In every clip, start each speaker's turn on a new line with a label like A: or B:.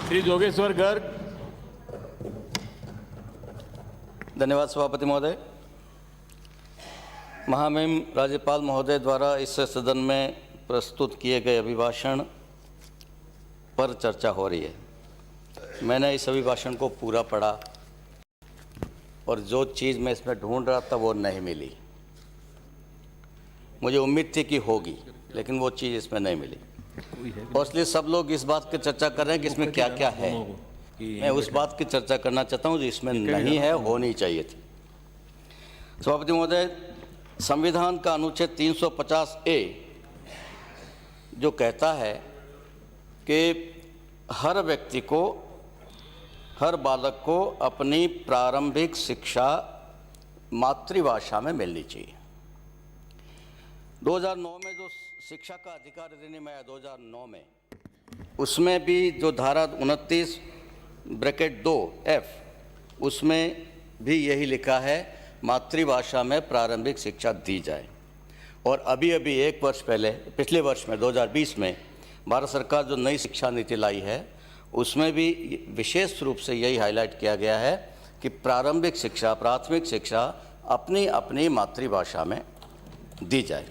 A: श्री जोगेश्वर गर्ग।
B: धन्यवाद सभापति महोदय। महामहिम राज्यपाल महोदय द्वारा इस सदन में प्रस्तुत किए गए अभिभाषण पर चर्चा हो रही है। मैंने इस अभिभाषण को पूरा पढ़ा और जो चीज़ मैं इसमें ढूंढ रहा था वो नहीं मिली। मुझे उम्मीद थी कि होगी, लेकिन वो चीज़ इसमें नहीं मिली और इसलिए सब लोग इस बात की चर्चा कर रहे हैं कि इसमें क्या क्या है। मैं उस बात की चर्चा करना चाहता हूँ जो इसमें नहीं है, होनी चाहिए थी। सभापति महोदय, संविधान का अनुच्छेद 350A जो कहता है कि हर व्यक्ति को, हर बालक को अपनी प्रारंभिक शिक्षा मातृभाषा में मिलनी चाहिए। 2009 में जो शिक्षा का अधिकार अधिनियम आया 2009 में, उसमें भी जो धारा 29(2)(f) उसमें भी यही लिखा है मातृभाषा में प्रारंभिक शिक्षा दी जाए। और अभी एक वर्ष पहले, पिछले वर्ष में 2020 में भारत सरकार जो नई शिक्षा नीति लाई है उसमें भी विशेष रूप से यही हाईलाइट किया गया है कि प्रारंभिक शिक्षा, प्राथमिक शिक्षा अपनी अपनी मातृभाषा में दी जाए।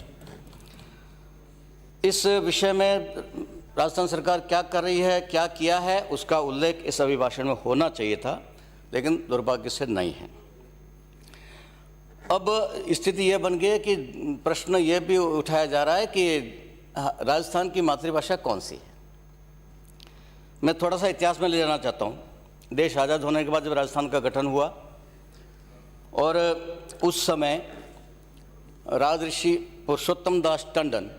B: इस विषय में राजस्थान सरकार क्या कर रही है, क्या किया है, उसका उल्लेख इस अभिभाषण में होना चाहिए था, लेकिन दुर्भाग्य से नहीं है। अब स्थिति ये बन गई है कि प्रश्न ये भी उठाया जा रहा है कि राजस्थान की मातृभाषा कौन सी है। मैं थोड़ा सा इतिहास में ले जाना चाहता हूँ। देश आज़ाद होने के बाद जब राजस्थान का गठन हुआ और उस समय राजऋषि पुरुषोत्तम दास टंडन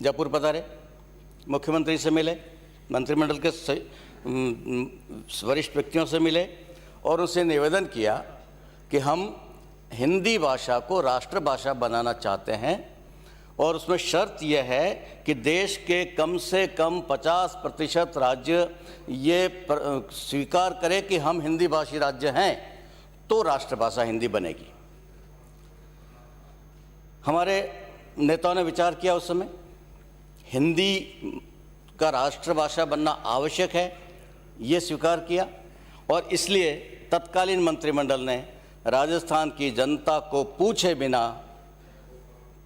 B: जयपुर पधारे, मुख्यमंत्री से मिले, मंत्रिमंडल के वरिष्ठ व्यक्तियों से मिले और उनसे निवेदन किया कि हम हिंदी भाषा को राष्ट्रभाषा बनाना चाहते हैं और उसमें शर्त यह है कि देश के कम से कम 50% राज्य ये स्वीकार करें कि हम हिंदी भाषी राज्य हैं, तो राष्ट्रभाषा हिंदी बनेगी। हमारे नेताओं ने विचार किया, उस समय हिंदी का राष्ट्रभाषा बनना आवश्यक है, ये स्वीकार किया और इसलिए तत्कालीन मंत्रिमंडल ने राजस्थान की जनता को पूछे बिना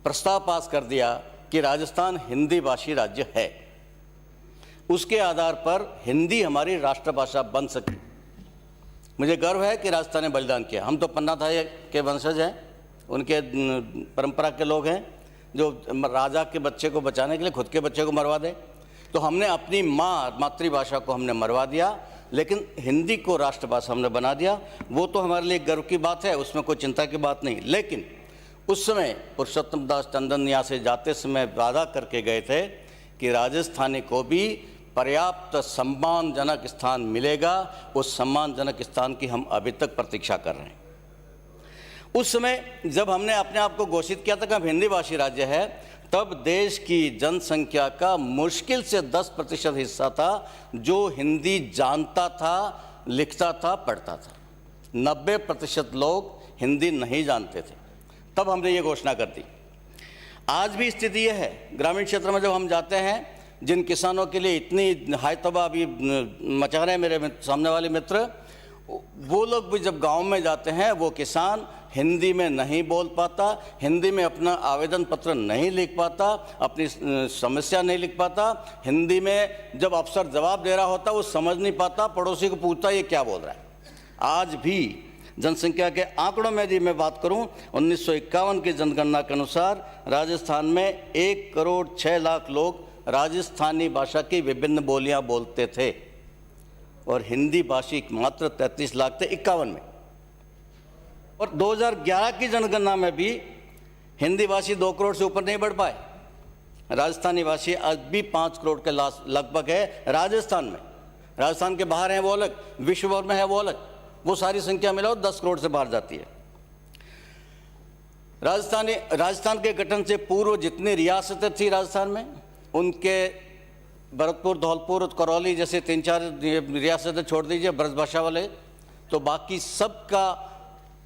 B: प्रस्ताव पास कर दिया कि राजस्थान हिंदी भाषी राज्य है। उसके आधार पर हिंदी हमारी राष्ट्रभाषा बन सकी। मुझे गर्व है कि राजस्थान ने बलिदान किया। हम तो पन्नाधाय के वंशज हैं, उनके परंपरा के लोग हैं जो राजा के बच्चे को बचाने के लिए खुद के बच्चे को मरवा दे। तो हमने अपनी मातृभाषा को हमने मरवा दिया, लेकिन हिंदी को राष्ट्रभाषा हमने बना दिया। वो तो हमारे लिए गर्व की बात है, उसमें कोई चिंता की बात नहीं। लेकिन उस समय पुरुषोत्तम दास टंडन यहाँ से जाते समय वादा करके गए थे कि राजस्थानी को भी पर्याप्त सम्मानजनक स्थान मिलेगा। उस सम्मानजनक स्थान की हम अभी तक प्रतीक्षा कर रहे हैं। उस समय जब हमने अपने आप को घोषित किया था कि हम हिंदी भाषी राज्य है, तब देश की जनसंख्या का मुश्किल से 10% हिस्सा था जो हिंदी जानता था, लिखता था, पढ़ता था। 90% लोग हिंदी नहीं जानते थे। तब हमने ये घोषणा कर दी। आज भी स्थिति यह है। ग्रामीण क्षेत्र में जब हम जाते हैं, जिन किसानों के लिए इतनी हाई तबाह अभी मचा रहे हैं मेरे सामने वाले मित्र, वो लोग भी जब गांव में जाते हैं, वो किसान हिंदी में नहीं बोल पाता, हिंदी में अपना आवेदन पत्र नहीं लिख पाता, अपनी समस्या नहीं लिख पाता, हिंदी में जब अफसर जवाब दे रहा होता वो समझ नहीं पाता, पड़ोसी को पूछता ये क्या बोल रहा है। आज भी जनसंख्या के आंकड़ों में यदि मैं बात करूं, 1951 की जनगणना के अनुसार राजस्थान में 1,06,00,000 लोग राजस्थानी भाषा की विभिन्न बोलियां बोलते थे और हिंदी भाषी मात्र 33 लाख थे 51 में। और 2011 की जनगणना में भी हिंदी भाषी 2 करोड़ से ऊपर नहीं बढ़ पाए। राजस्थानी भाषी आज भी 5 करोड़ के लगभग है राजस्थान में। राजस्थान के बाहर हैं वो अलग, विश्व भर में है वो अलग। वो सारी संख्या मिलाओ 10 करोड़ से बाहर जाती है। राजस्थान के गठन से पूर्व जितनी रियासतें थी राजस्थान में, उनके भरतपुर, धौलपुर, करौली जैसे 3-4 रियासतें छोड़ दीजिए ब्रजभाषा वाले, तो बाकी सबका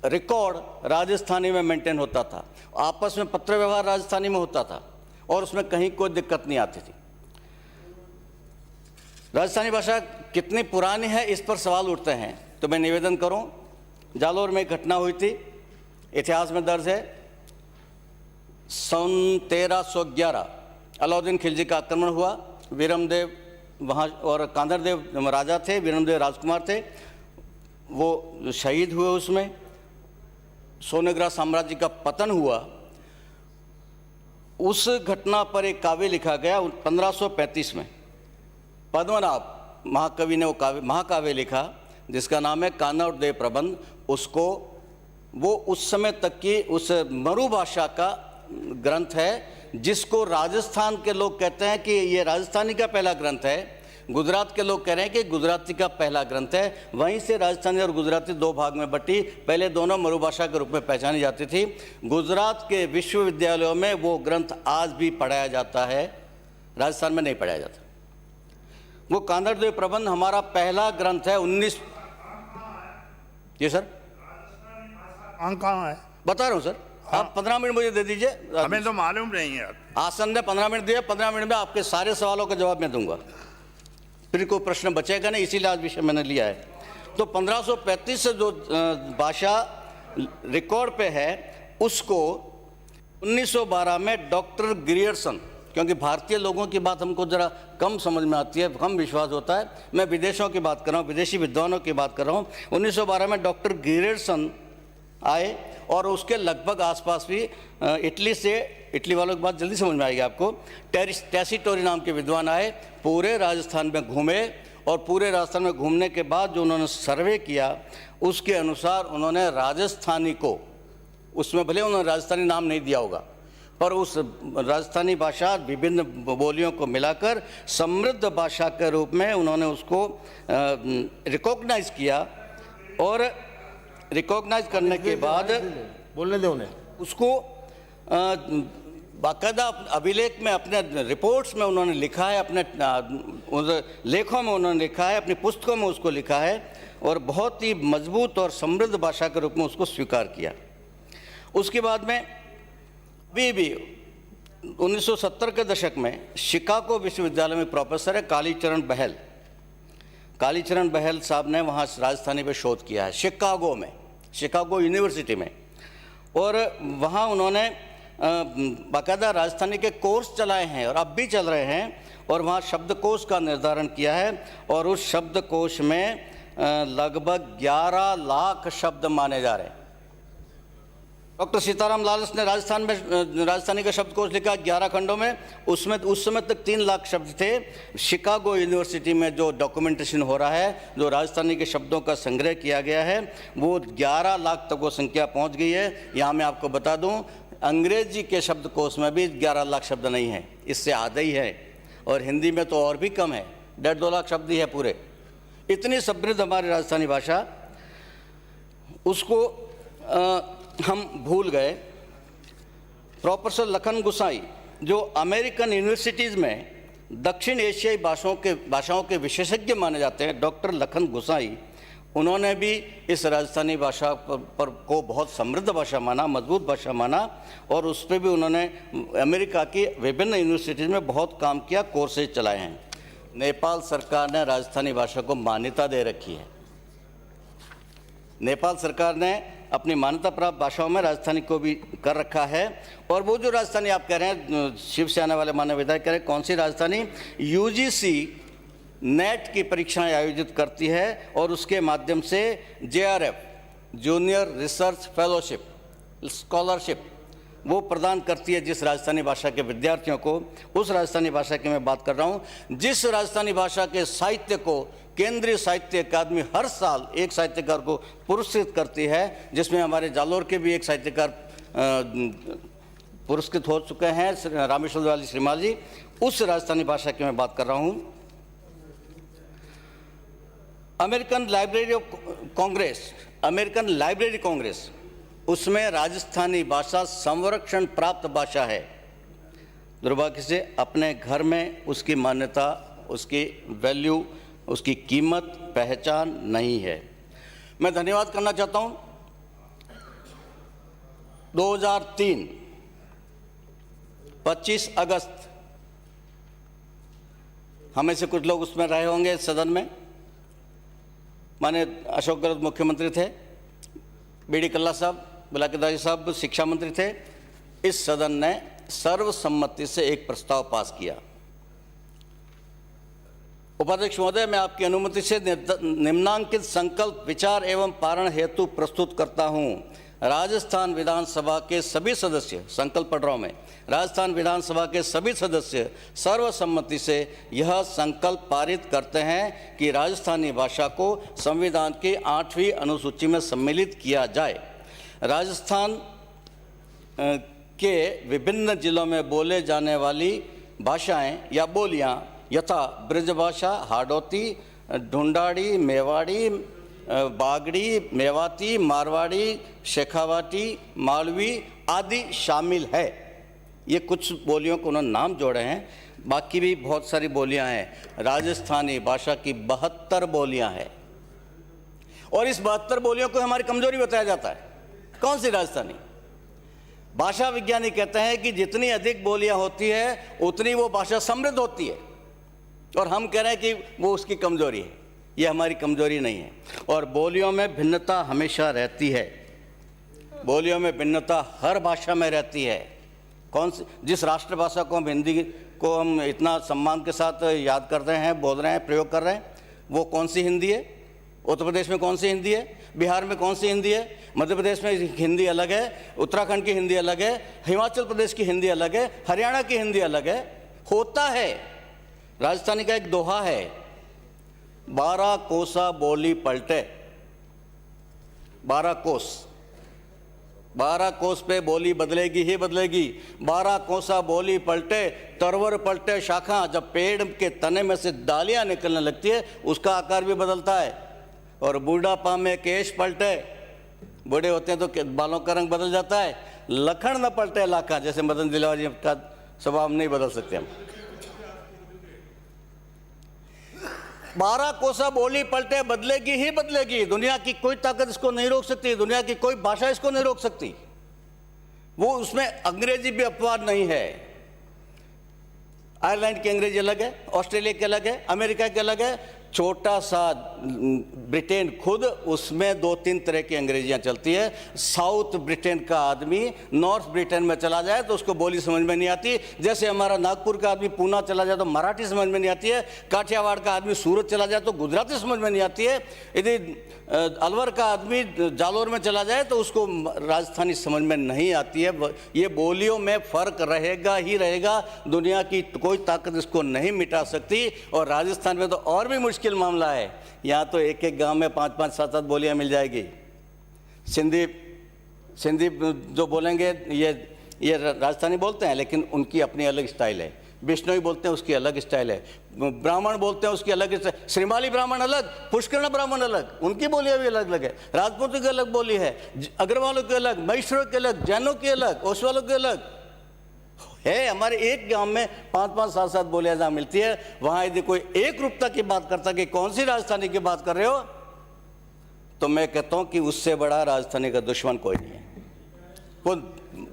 B: रिकॉर्ड राजस्थानी में मेंटेन होता था। आपस में पत्र व्यवहार राजस्थानी में होता था और उसमें कहीं कोई दिक्कत नहीं आती थी। राजस्थानी भाषा कितनी पुरानी है इस पर सवाल उठते हैं, तो मैं निवेदन करूं, जालोर में एक घटना हुई थी, इतिहास में दर्ज है। सन 1311 अलाउद्दीन खिलजी का आक्रमण हुआ। वीरमदेव वहाँ और कांदरदेव राजा थे, वीरमदेव राजकुमार थे, वो शहीद हुए। उसमें सोनेग्रा साम्राज्य का पतन हुआ। उस घटना पर एक काव्य लिखा गया 1535 में। पद्मनाभ महाकवि ने वो महाकाव्य लिखा जिसका नाम है कानड़देव प्रबंध। उसको वो उस समय तक की उस मरु भाषा का ग्रंथ है, जिसको राजस्थान के लोग कहते हैं कि ये राजस्थानी का पहला ग्रंथ है, गुजरात के लोग कह रहे हैं कि गुजराती का पहला ग्रंथ है। वहीं से राजस्थानी और गुजराती दो भाग में बटी। पहले दोनों मरुभाषा के रूप में पहचानी जाती थी। गुजरात के विश्वविद्यालयों में वो ग्रंथ आज भी पढ़ाया जाता है, राजस्थान में नहीं पढ़ाया जाता। वो कानड़देव प्रबंध हमारा पहला ग्रंथ है। 19 जी सर
A: कहाँ है
B: बता रहा हूँ सर। हाँ। आप 15 मिनट मुझे दे दीजिए।
A: हमें तो मालूम नहीं है।
B: आसन ने 15 मिनट दिए, 15 मिनट में आपके सारे सवालों का जवाब मैं दूंगा, फिर कोई प्रश्न बचेगा नहीं, इसीलिए आज विषय मैंने लिया है। तो 1535 से जो भाषा रिकॉर्ड पे है उसको 1912 में डॉक्टर ग्रियर्सन, क्योंकि भारतीय लोगों की बात हमको ज़रा कम समझ में आती है, कम विश्वास होता है, मैं विदेशों की बात कर रहा हूँ, विदेशी विद्वानों की बात कर रहा हूँ। 1912 में डॉक्टर ग्रियर्सन आए और उसके लगभग आसपास भी इटली वालों की बात जल्दी समझ में आएगी आपको। टैसीटोरी नाम के विद्वान आए, पूरे राजस्थान में घूमे और पूरे राजस्थान में घूमने के बाद जो उन्होंने सर्वे किया उसके अनुसार उन्होंने राजस्थानी को, उसमें भले उन्होंने राजस्थानी नाम नहीं दिया होगा, पर उस राजस्थानी भाषा विभिन्न बोलियों को मिलाकर समृद्ध भाषा के रूप में उन्होंने उसको रिकॉग्नाइज किया। और रिकॉग्नाइज करने के बाद
A: बोलने दो उन्हें,
B: उसको बाकायदा अभिलेख में अपने रिपोर्ट्स में उन्होंने लिखा है, अपने लेखों में उन्होंने लिखा है, अपनी पुस्तकों में उसको लिखा है और बहुत ही मजबूत और समृद्ध भाषा के रूप में उसको स्वीकार किया। उसके बाद में अभी भी 1970 के दशक में शिकागो विश्वविद्यालय में प्रोफेसर है कालीचरण बहल। कालीचरण बहल साहब ने वहाँ राजस्थानी पे शोध किया है शिकागो में, शिकागो यूनिवर्सिटी में, और वहाँ उन्होंने बाकायदा राजस्थानी के कोर्स चलाए हैं और अब भी चल रहे हैं, और वहाँ शब्दकोश का निर्धारण किया है और उस शब्दकोश में लगभग 11 लाख शब्द माने जा रहे हैं। डॉक्टर सीताराम लालस ने राजस्थानी का शब्दकोश लिखा 11 खंडों में, उसमें उस समय तक 3 लाख शब्द थे। शिकागो यूनिवर्सिटी में जो डॉक्यूमेंटेशन हो रहा है, जो राजस्थानी के शब्दों का संग्रह किया गया है, वो 11 लाख तक वो संख्या पहुंच गई है। यहाँ मैं आपको बता दूं, अंग्रेजी के शब्दकोश में भी 11 लाख शब्द नहीं है, इससे आधा ही है, और हिंदी में तो और भी कम है, 1.5-2 लाख शब्द ही है पूरे। इतनी समृद्ध हमारी राजस्थानी भाषा, उसको हम भूल गए। प्रोफेसर लखन गुसाई जो अमेरिकन यूनिवर्सिटीज़ में दक्षिण एशियाई भाषाओं के विशेषज्ञ माने जाते हैं, डॉक्टर लखन गुसाई, उन्होंने भी इस राजस्थानी भाषा पर को बहुत समृद्ध भाषा माना, मजबूत भाषा माना, और उस पर भी उन्होंने अमेरिका की विभिन्न यूनिवर्सिटीज़ में बहुत काम किया, कोर्सेज चलाए हैं। नेपाल सरकार ने राजस्थानी भाषा को मान्यता दे रखी है। नेपाल सरकार ने अपनी मान्यता प्राप्त भाषाओं में राजस्थानी को भी कर रखा है। और वो जो राजस्थानी आप कह रहे हैं, शिवसेना वाले माननीय विधायक कह रहे हैं, कौन सी राजस्थानी? यूजीसी नेट की परीक्षाएं आयोजित करती है और उसके माध्यम से JRF junior research fellowship scholarship वो प्रदान करती है जिस राजस्थानी भाषा के विद्यार्थियों को। उस राजस्थानी भाषा की मैं बात कर रहा हूँ जिस राजस्थानी भाषा के साहित्य को केंद्रीय साहित्य अकादमी हर साल एक साहित्यकार को पुरस्कृत करती है, जिसमें हमारे जालोर के भी एक साहित्यकार पुरस्कृत हो चुके हैं, रामेश्वर वाली श्रीमाल जी। उस राजस्थानी भाषा की मैं बात कर रहा हूँ। अमेरिकन लाइब्रेरी कांग्रेस उसमें राजस्थानी भाषा संरक्षण प्राप्त भाषा है। दुर्भाग्य से अपने घर में उसकी मान्यता, उसकी वैल्यू, उसकी कीमत, पहचान नहीं है। मैं धन्यवाद करना चाहता हूँ 2003 25 अगस्त हमें से कुछ लोग उसमें रहे होंगे इस सदन में। माने अशोक गहलोत मुख्यमंत्री थे, बीडी कल्ला साहब, बिलासदारी साहब शिक्षा मंत्री थे। इस सदन ने सर्वसम्मति से एक प्रस्ताव पास किया। उपाध्यक्ष महोदय, मैं आपकी अनुमति से निम्नांकित संकल्प विचार एवं पारण हेतु प्रस्तुत करता हूं। राजस्थान विधानसभा के सभी सदस्य, संकल्प पढ़ रहा हूं मैं, राजस्थान विधानसभा के सभी सदस्य सर्वसम्मति से यह संकल्प पारित करते हैं कि राजस्थानी भाषा को संविधान की 8वीं अनुसूची में सम्मिलित किया जाए। राजस्थान के विभिन्न जिलों में बोले जाने वाली भाषाएं या बोलियां यथा ब्रजभाषा, हाडोती, ढूंढाड़ी, मेवाड़ी, बागड़ी, मेवाती, मारवाड़ी, शेखावाटी, मालवी आदि शामिल है। ये कुछ बोलियों को उन्होंने नाम जोड़े हैं, बाकी भी बहुत सारी बोलियां हैं। राजस्थानी भाषा की 72 बोलियां हैं और इस 72 बोलियों को हमारी कमजोरी बताया जाता है। कौन सी राजस्थानी? भाषा विज्ञानी कहते हैं कि जितनी अधिक बोलियां होती है उतनी वो भाषा समृद्ध होती है, और हम कह रहे हैं कि वो उसकी कमजोरी है। ये हमारी कमजोरी नहीं है। और बोलियों में भिन्नता हमेशा रहती है। बोलियों में भिन्नता हर भाषा में रहती है। कौन सी? जिस राष्ट्रभाषा को हम हिंदी को हम इतना सम्मान के साथ याद कर रहे हैं, बोल रहे हैं, प्रयोग कर रहे हैं, वो कौन सी हिंदी है? उत्तर प्रदेश में कौन सी हिंदी है? बिहार में कौन सी हिंदी है? मध्य प्रदेश में हिंदी अलग है, उत्तराखंड की हिंदी अलग है, हिमाचल प्रदेश की हिंदी अलग है, हरियाणा की हिंदी अलग है। होता है। राजस्थानी का एक दोहा है, 12 कोसा बोली पलटे। 12 कोस पे बोली बदलेगी ही बदलेगी। 12 कोसा बोली पलटे, तरवर पलटे शाखा। जब पेड़ के तने में से डालियां निकलने लगती है उसका आकार भी बदलता है। और बूढ़ापा में केश पलटे, बूढ़े होते हैं तो बालों का रंग बदल जाता है। लखन न पलटे लाखा, जैसे मदन दिलवारी जी का स्वभाव नहीं बदल सकते हम। 12 कोसा बोली पलटे, बदलेगी ही बदलेगी। दुनिया की कोई ताकत इसको नहीं रोक सकती, दुनिया की कोई भाषा इसको नहीं रोक सकती। वो उसमें अंग्रेजी भी अपवाद नहीं है। आयरलैंड की अंग्रेजी अलग है, ऑस्ट्रेलिया की अलग है, अमेरिका की अलग है। छोटा सा ब्रिटेन खुद, उसमें 2-3 तरह की अंग्रेजियां चलती है। साउथ ब्रिटेन का आदमी नॉर्थ ब्रिटेन में चला जाए तो उसको बोली समझ में नहीं आती। जैसे हमारा नागपुर का आदमी पूना चला जाए तो मराठी समझ में नहीं आती है। काठियावाड़ का आदमी सूरत चला जाए तो गुजराती समझ में नहीं आती है। यदि अलवर का आदमी जालोर में चला जाए तो उसको राजस्थानी समझ में नहीं आती है। ये बोलियों में फ़र्क रहेगा ही रहेगा। दुनिया की कोई ताकत इसको नहीं मिटा सकती। और राजस्थान में तो और भी मुश्किल मामला है। यहाँ तो एक एक गांव में 5-5, 7-7 बोलियां मिल जाएगी। सिंधी जो बोलेंगे ये राजस्थानी बोलते हैं, लेकिन उनकी अपनी अलग स्टाइल है। बिश्नोई बोलते हैं, उसकी अलग स्टाइल है। ब्राह्मण बोलते हैं, उसकी अलग स्टाइल। श्रीमाली ब्राह्मण अलग, पुष्करण ब्राह्मण अलग, उनकी बोलियां भी अलग अलग है। राजपूतों की अलग बोली है, अग्रवालों की अलग, महेश्वरों की अलग, जैनों की अलग, ओसवालों की अलग है। हमारे एक गांव में 5-5, 7-7 बोलियां जहां मिलती है, वहां यदि कोई एक रूपता की बात करता कि कौन सी राजस्थानी की बात कर रहे हो, तो मैं कहता हूं कि उससे बड़ा राजस्थानी का दुश्मन कोई नहीं है। वो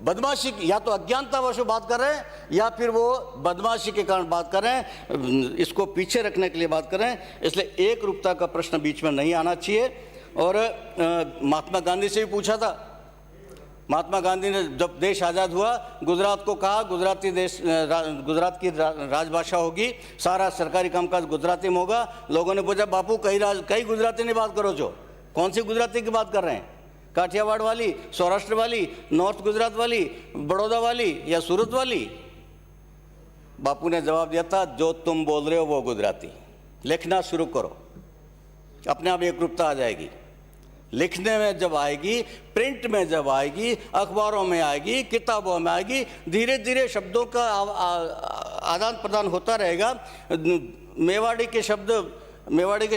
B: बदमाशी, या तो अज्ञानतावश बात कर रहे हैं या फिर वो बदमाशी के कारण बात कर रहे हैं, इसको पीछे रखने के लिए बात कर रहे हैं। इसलिए एक रूपता का प्रश्न बीच में नहीं आना चाहिए। और महात्मा गांधी से भी पूछा था। महात्मा गांधी ने जब देश आज़ाद हुआ, गुजरात को कहा गुजरात की राजभाषा होगी, सारा सरकारी कामकाज गुजराती में होगा। लोगों ने पूछा, बापू कई गुजराती नहीं बात करो जो, कौन सी गुजराती की बात कर रहे हैं? काठियावाड़ वाली, सौराष्ट्र वाली, नॉर्थ गुजरात वाली, बड़ौदा वाली या सूरत वाली? बापू ने जवाब दिया था, जो तुम बोल रहे हो वो गुजराती। लिखना शुरू करो, अपने आप एक रूपता आ जाएगी। लिखने में जब आएगी, प्रिंट में जब आएगी, अखबारों में आएगी, किताबों में आएगी, धीरे धीरे शब्दों का आदान प्रदान होता रहेगा। मेवाड़ी के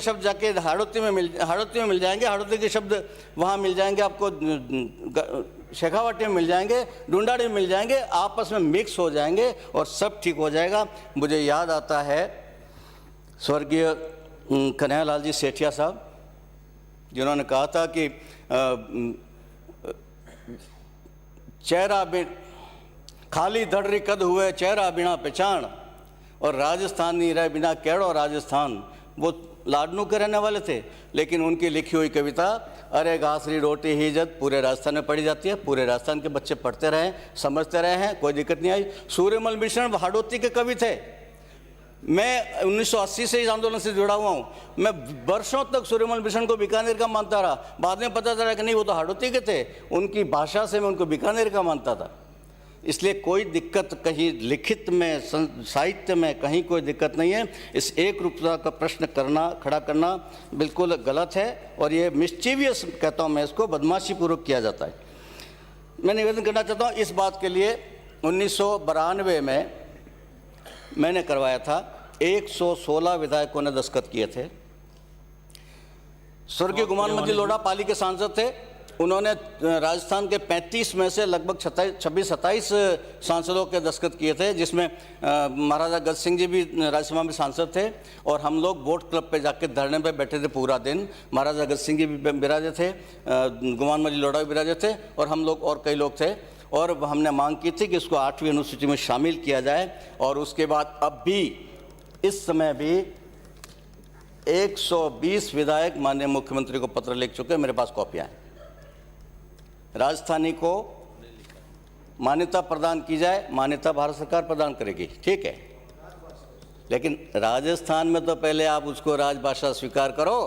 B: शब्द जाके हाड़ौती में मिल जाएंगे, हाड़ौती के शब्द वहाँ मिल जाएंगे, आपको शेखावाटी में मिल जाएंगे, ढूंढाड़ी में मिल जाएंगे, आपस में मिक्स हो जाएंगे और सब ठीक हो जाएगा। मुझे याद आता है स्वर्गीय कन्हैयालाल जी सेठिया साहब, जिन्होंने कहा था कि चेहरा खाली धड़री कद हुए चेहरा बिना पहचान, और राजस्थानी रह बिना केड़ो राजस्थान, वो लाडनू के रहने वाले थे, लेकिन उनकी लिखी हुई कविता अरे घासरी रोटी ही इज्जत पूरे राजस्थान में पढ़ी जाती है। पूरे राजस्थान के बच्चे पढ़ते रहे, समझते रहे हैं, कोई दिक्कत नहीं आई। सूर्यमल मिश्र हाड़ौती के कवि थे। मैं 1980 से इस आंदोलन से जुड़ा हुआ हूँ। मैं वर्षों तक सूर्यमल मिश्र को बीकानेर का मानता रहा, बाद में पता चला कि नहीं वो तो हाड़ौती के थे। उनकी भाषा से मैं उनको बीकानेर का मानता था। इसलिए कोई दिक्कत कहीं लिखित में, साहित्य में कहीं कोई दिक्कत नहीं है। इस एक रूपता का प्रश्न खड़ा करना बिल्कुल गलत है और ये मिस्चीवियस कहता हूँ मैं, इसको बदमाशी पूर्वक किया जाता है। मैं निवेदन करना चाहता हूँ इस बात के लिए। 1992 में मैंने करवाया था, 116 विधायकों ने दस्तखत किए थे। स्वर्गीय गुमान मंजी लोढ़ा पाली के सांसद थे। उन्होंने राजस्थान के 35 में से लगभग 26-27 सांसदों के दस्तखत किए थे, जिसमें महाराजा गज सिंह जी भी राज्यसभा में सांसद थे। और हम लोग बोट क्लब पे जाके धरने पे बैठे थे पूरा दिन। महाराजा गज सिंह जी भी विराजे थे, गुमान मंजी लोढ़ा भी विराजे थे, और हम लोग और कई लोग थे। और हमने मांग की थी कि इसको 8वीं अनुसूची में शामिल किया जाए। और उसके बाद अब भी, इस समय भी 120 विधायक माननीय मुख्यमंत्री को पत्र लिख चुके हैं, मेरे पास कॉपियां हैं। राजस्थानी को मान्यता प्रदान की जाए, मान्यता भारत सरकार प्रदान करेगी, ठीक है, लेकिन राजस्थान में तो पहले आप उसको राजभाषा स्वीकार करो।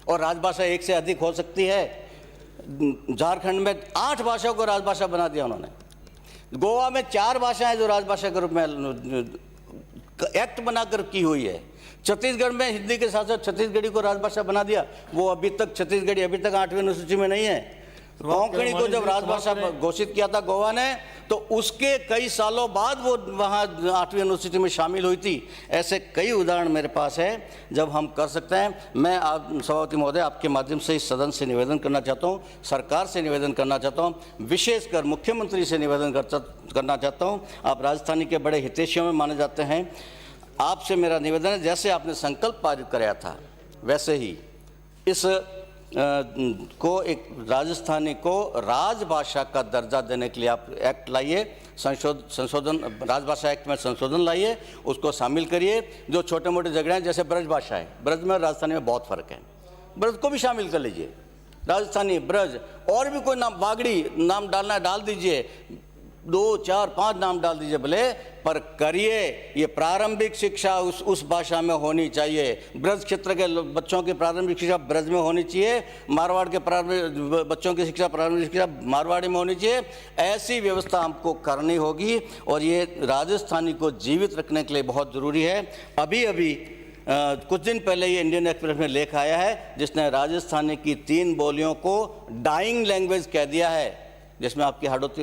B: और राजभाषा एक से अधिक हो सकती है। झारखंड में 8 भाषाओं को राजभाषा बना दिया उन्होंने। गोवा में 4 भाषाएं जो राजभाषा के रूप में एक्ट बनाकर की हुई है। छत्तीसगढ़ में हिंदी के साथ साथ छत्तीसगढ़ी को राजभाषा बना दिया। वो अभी तक छत्तीसगढ़ी अभी तक 8वीं अनुसूची में नहीं है। कोंकणी को जब राजभाषा घोषित किया था गोवा ने, तो उसके कई सालों बाद वो वहाँ 8वीं अनुसूची में शामिल हुई थी। ऐसे कई उदाहरण मेरे पास है जब हम कर सकते हैं। मैं आप सभापति महोदय, आपके माध्यम से इस सदन से निवेदन करना चाहता हूँ, सरकार से निवेदन करना चाहता हूँ, विशेषकर मुख्यमंत्री से निवेदन करना चाहता हूँ। आप राजस्थानी के बड़े हितैषियों में माने जाते हैं। आपसे मेरा निवेदन है, जैसे आपने संकल्प पारित कराया था, वैसे ही इस को एक राजस्थानी को राजभाषा का दर्जा देने के लिए आप एक्ट लाइए, संशोधन, राजभाषा एक्ट में संशोधन लाइए, उसको शामिल करिए। जो छोटे मोटे झगड़े हैं, जैसे ब्रज भाषा है, ब्रज में राजस्थानी में बहुत फर्क है, ब्रज को भी शामिल कर लीजिए। राजस्थानी, ब्रज, और भी कोई नाम, बागड़ी नाम डालना है डाल दीजिए, 2, 4, 5 नाम डाल दीजिए भले, पर करिए। ये प्रारंभिक शिक्षा उस भाषा में होनी चाहिए। ब्रज क्षेत्र के बच्चों की प्रारंभिक शिक्षा ब्रज में होनी चाहिए, मारवाड़ के प्रारंभिक बच्चों की शिक्षा प्रारंभिक शिक्षा मारवाड़ी में होनी चाहिए। ऐसी व्यवस्था हमको करनी होगी और ये राजस्थानी को जीवित रखने के लिए बहुत ज़रूरी है। अभी अभी कुछ दिन पहले ये इंडियन एक्सप्रेस में लेख आया है जिसने राजस्थानी की 3 बोलियों को डाइंग लैंग्वेज कह दिया है, जिसमें आपकी हाड़ौती,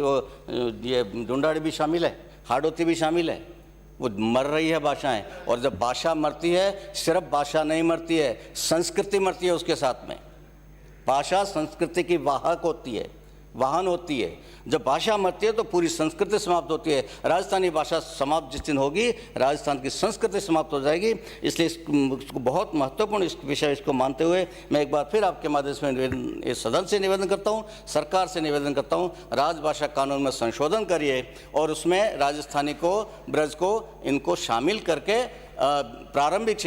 B: ये ढूंढाड़ी भी शामिल है, हाड़ौती भी शामिल है। वो मर रही है भाषाएं। और जब भाषा मरती है, सिर्फ भाषा नहीं मरती है, संस्कृति मरती है उसके साथ में। भाषा संस्कृति की वाहक होती है, वाहन होती है। जब भाषा मरती है तो पूरी संस्कृति समाप्त होती है। राजस्थानी भाषा समाप्त जिस दिन होगी, राजस्थान की संस्कृति समाप्त हो जाएगी। इसलिए इसको बहुत महत्वपूर्ण इस विषय इसको मानते हुए मैं एक बार फिर आपके माध्यम से निवेदन, इस सदन से निवेदन करता हूँ, सरकार से निवेदन करता हूँ, राजभाषा कानून में संशोधन करिए और उसमें राजस्थानी को, ब्रज को, इनको शामिल करके प्रारंभिक